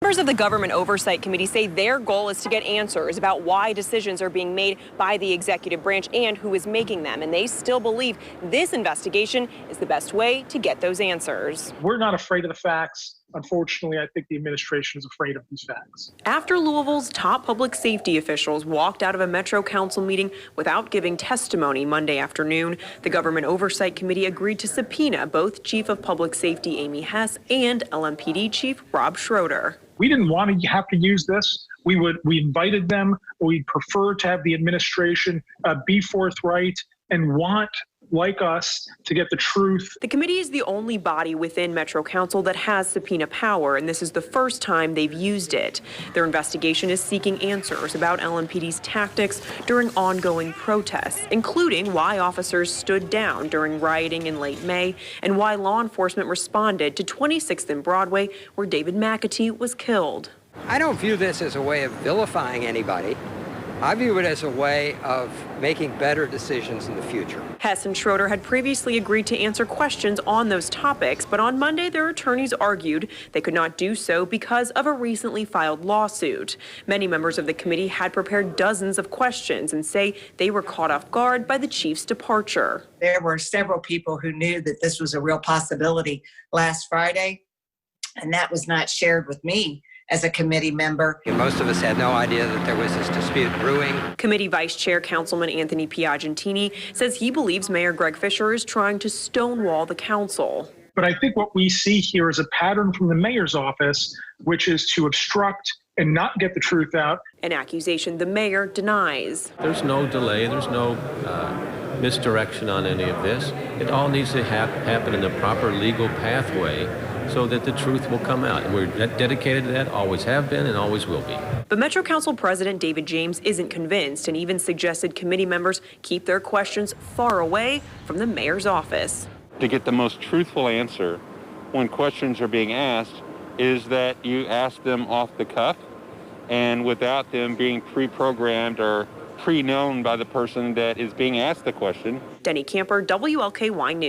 Members of the Government Oversight Committee say their goal is to get answers about why decisions are being made by the executive branch and who is making them. And they still believe this investigation is the best way to get those answers. We're not afraid of the facts. Unfortunately, I think the administration is afraid of these facts. After Louisville's top public safety officials walked out of a Metro Council meeting without giving testimony Monday afternoon, the Government Oversight Committee agreed to subpoena both Chief of Public Safety Amy Hess and LMPD Chief Rob Schroeder. We didn't want to have to use this. We invited them. We prefer to have the administration be forthright and want, like us, to get the truth. The committee is the only body within Metro Council that has subpoena power, and this is the first time they've used it. Their investigation is seeking answers about LMPD's tactics during ongoing protests, including why officers stood down during rioting in late May and why law enforcement responded to 26th and Broadway, where David McAtee was killed. I don't view this as a way of vilifying anybody. I view it as a way of making better decisions in the future. Hess and Schroeder had previously agreed to answer questions on those topics, but on Monday their attorneys argued they could not do so because of a recently filed lawsuit. Many members of the committee had prepared dozens of questions and say they were caught off guard by the chief's departure. There were several people who knew that this was a real possibility last Friday, and that was not shared with me as a committee member. Most of us had no idea that there was this dispute brewing. Committee Vice Chair Councilman Anthony Piagentini says he believes Mayor Greg Fisher is trying to stonewall the council. But I think what we see here is a pattern from the mayor's office, which is to obstruct and not get the truth out. An accusation the mayor denies. There's no delay. There's no misdirection on any of this. It all needs to happen in the proper legal pathway so that the truth will come out. And we're dedicated to that, always have been and always will be. But Metro Council President David James isn't convinced and even suggested committee members keep their questions far away from the mayor's office. To get the most truthful answer when questions are being asked is that you ask them off the cuff and without them being pre-programmed or pre-known by the person that is being asked the question. Denny Camper, WLKY News.